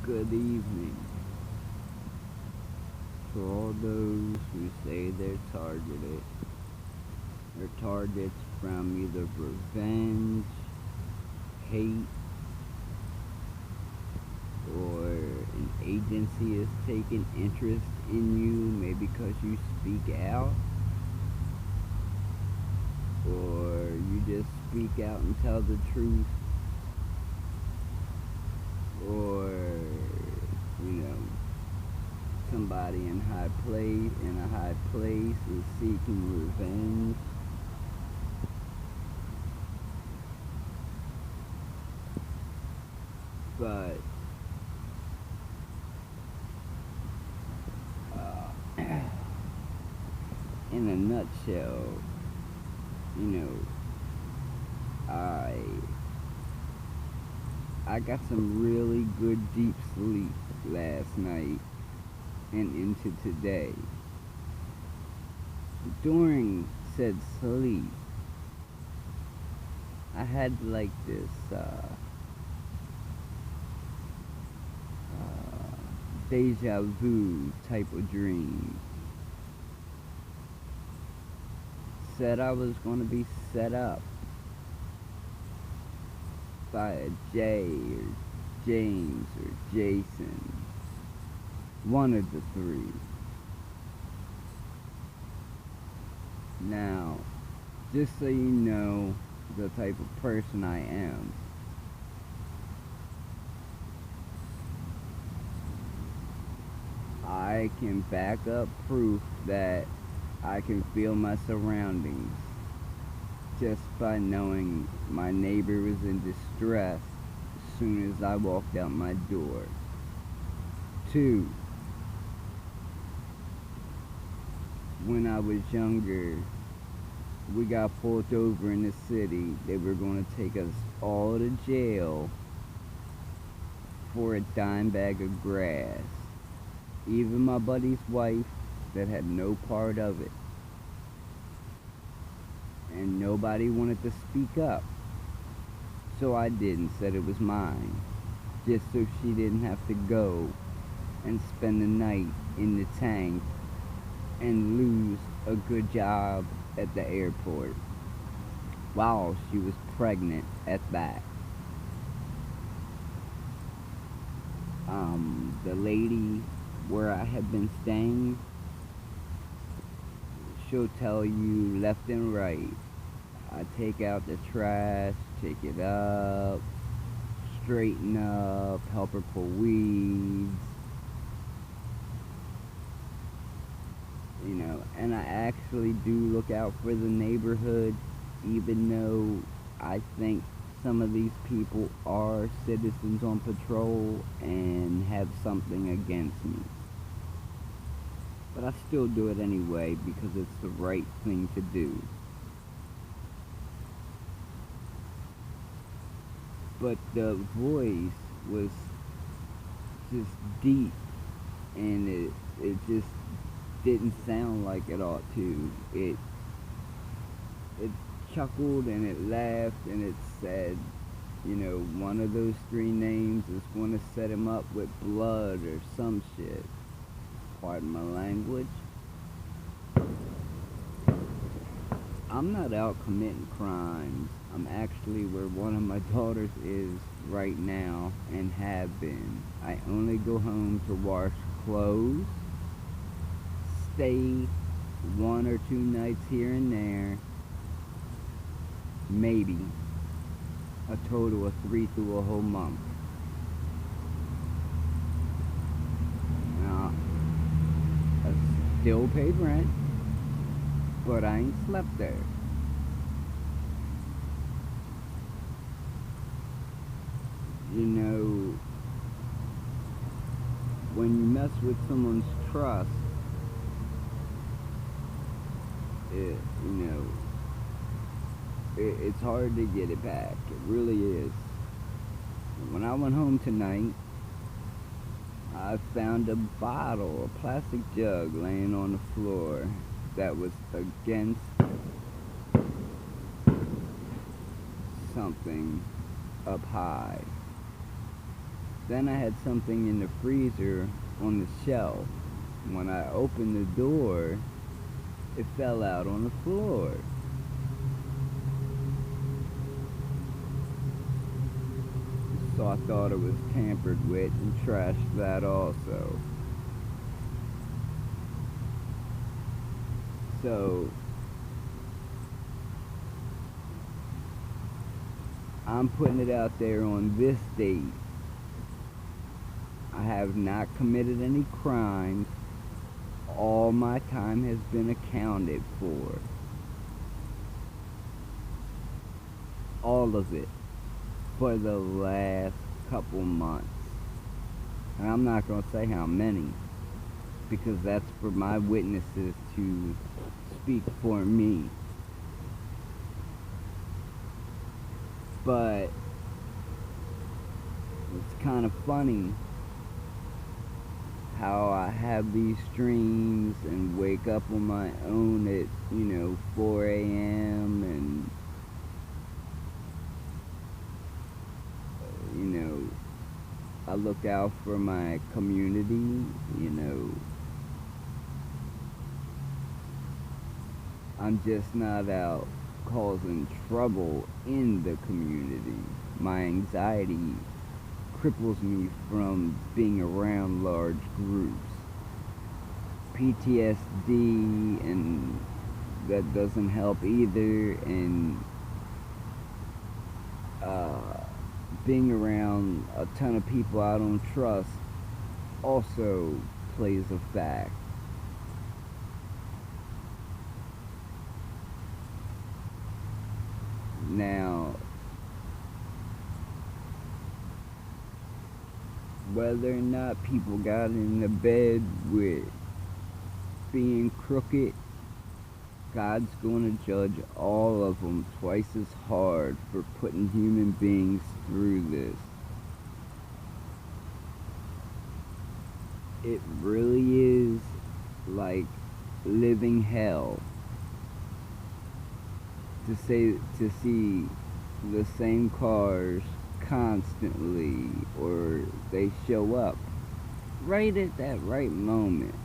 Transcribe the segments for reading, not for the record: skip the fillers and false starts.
Good evening to all those who say they're targeted. They're targets from either revenge, hate, or an agency has taken interest in you, maybe because you speak out, or you just speak out and tell the truth, or, somebody in a high place is seeking revenge. But in a nutshell, I got some really good deep sleep last night and into today. During said sleep, I had like this deja vu type of dream. Said I was going to be set up by a Jay or James or Jason, one of the three. Now, just so you know the type of person I am, I can back up proof that I can feel my surroundings just by knowing my neighbor was in distress as soon as I walked out my door. 2, when I was younger, we got pulled over in the city. They were going to take us all to jail for a dime bag of grass. Even my buddy's wife that had no part of it. And nobody wanted to speak up. So I did and said it was mine. Just so she didn't have to go and spend the night in the tank and lose a good job at the airport while she was pregnant at that. The lady where I had been staying, she'll tell you left and right. I take out the trash, take it up, straighten up, help her pull weeds, and I actually do look out for the neighborhood, even though I think some of these people are citizens on patrol and have something against me. But I still do it anyway because it's the right thing to do. But the voice was just deep, and it just didn't sound like it ought to. It chuckled and it laughed and it said, one of those 3 names is going to set him up with blood or some shit. Pardon my language. I'm not out committing crimes. I'm actually where one of my daughters is right now and have been. I only go home to wash clothes, stay 1 or 2 nights here and there, maybe a total of 3 through a whole month. Now, I still paid rent, but I ain't slept there. When you mess with someone's trust, it's hard to get it back. It really is. When I went home tonight, I found a bottle, a plastic jug laying on the floor that was against something up high. Then I had something in the freezer on the shelf. When I opened the door, it fell out on the floor. So I thought it was tampered with and trashed that also. So I'm putting it out there on this date. I have not committed any crimes. All my time has been accounted for. All of it. For the last couple months. And I'm not going to say how many, because that's for my witnesses to speak for me. But it's kind of funny how I have these dreams and wake up on my own at, 4 a.m. and I look out for my community, I'm just not out causing trouble in the community. My anxiety cripples me from being around large groups. PTSD, and that doesn't help either, and being around a ton of people I don't trust also plays a fact. Now, whether or not people got in the bed with being crooked, God's going to judge all of them twice as hard for putting human beings through this. It really is like living hell to see the same cars constantly, or they show up right at that right moment.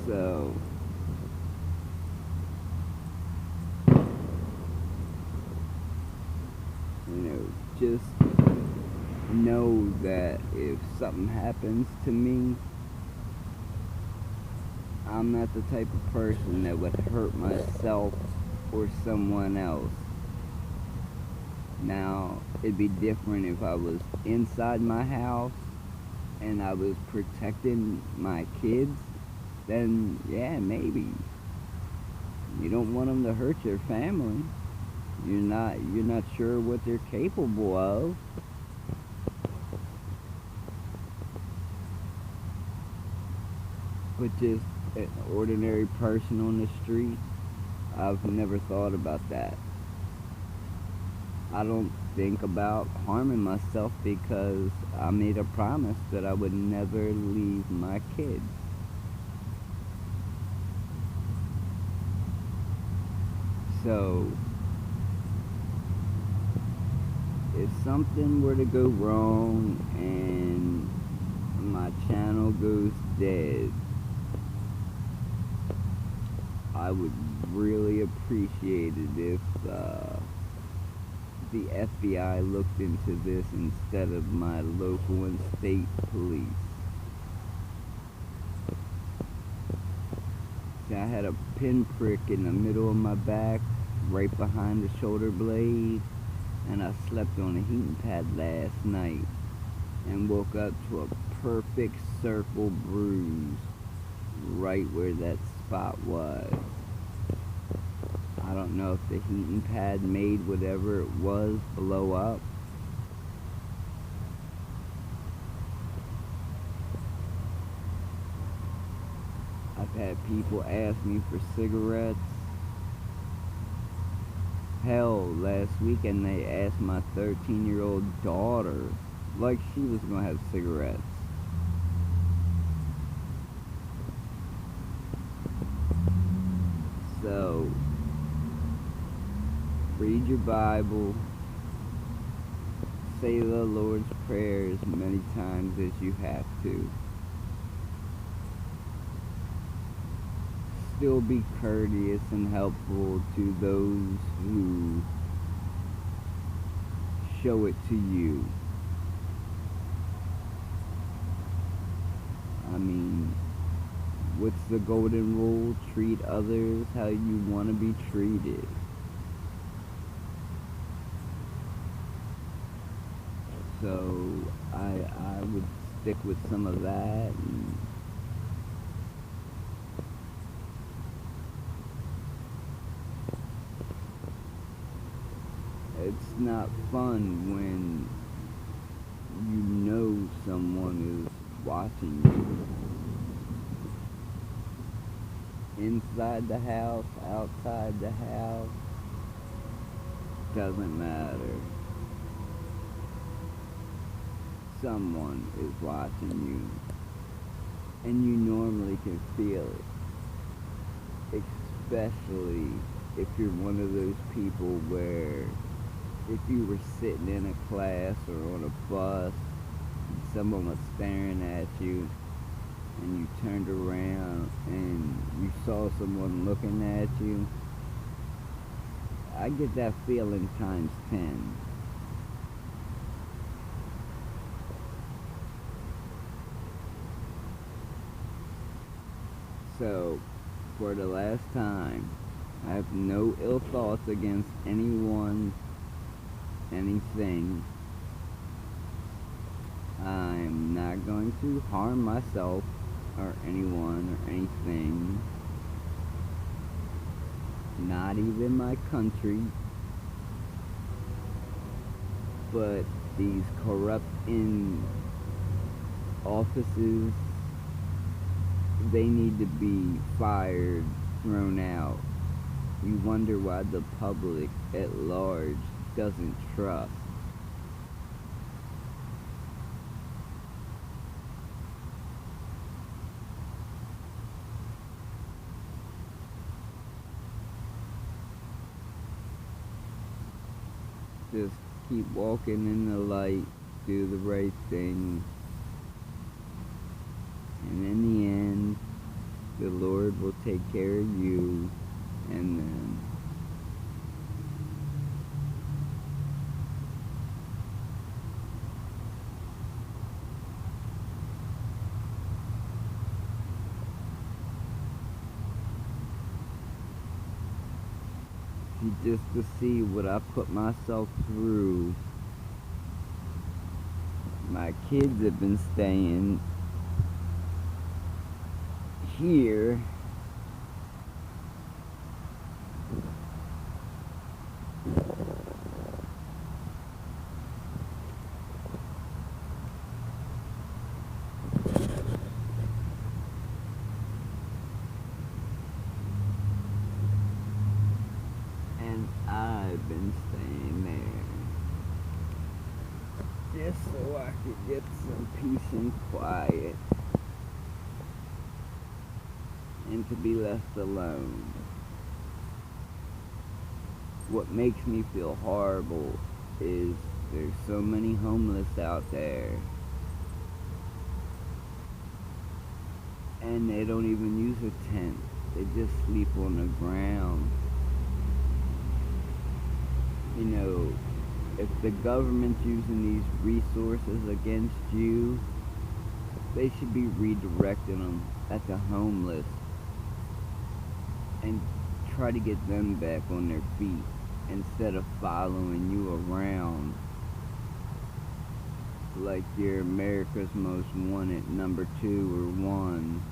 So just know that if something happens to me, I'm not the type of person that would hurt myself or someone else. Now, it'd be different if I was inside my house and I was protecting my kids, then yeah, maybe. You don't want them to hurt your family. You're not sure what they're capable of. But just an ordinary person on the street, I've never thought about that. I don't think about harming myself because I made a promise that I would never leave my kids. So if something were to go wrong and my channel goes dead, I would really appreciate it if the FBI looked into this instead of my local and state police. See, I had a pinprick in the middle of my back, right behind the shoulder blade, and I slept on a heating pad last night and woke up to a perfect circle bruise right where that spot was. I don't know if the heating pad made whatever it was blow up. I've had people ask me for cigarettes. Hell, last weekend they asked my 13-year-old daughter like she was gonna have cigarettes. So, read your Bible, say the Lord's Prayer as many times as you have to. Still be courteous and helpful to those who show it to you. I mean, what's the golden rule? Treat others how you want to be treated. So I would stick with some of that. And it's not fun when you know someone is watching you. Inside the house, outside the house, doesn't matter. Someone is watching you, and you normally can feel it, especially if you're one of those people where if you were sitting in a class or on a bus and someone was staring at you and you turned around and you saw someone looking at you, I get that feeling times 10. So, for the last time, I have no ill thoughts against anyone, anything. I'm not going to harm myself or anyone or anything. Not even my country. But these corrupt in offices, they need to be fired, thrown out. We wonder why the public at large doesn't trust. Just keep walking in the light, do the right thing, and in the end, the Lord will take care of you and them. Just to see what I put myself through. My kids have been staying here and I've been staying there just so I could get some peace and quiet and to be left alone. What makes me feel horrible is there's so many homeless out there and they don't even use a tent. They just sleep on the ground. You know, if the government's using these resources against you, they should be redirecting them at the homeless and try to get them back on their feet instead of following you around like you're America's Most Wanted number 2 or 1.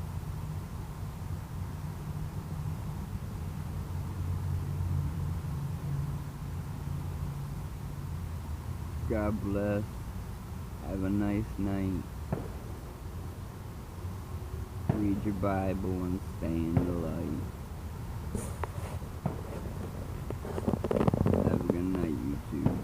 God bless. Have a nice night. Read your Bible and stay in the light. Have a good night, YouTube.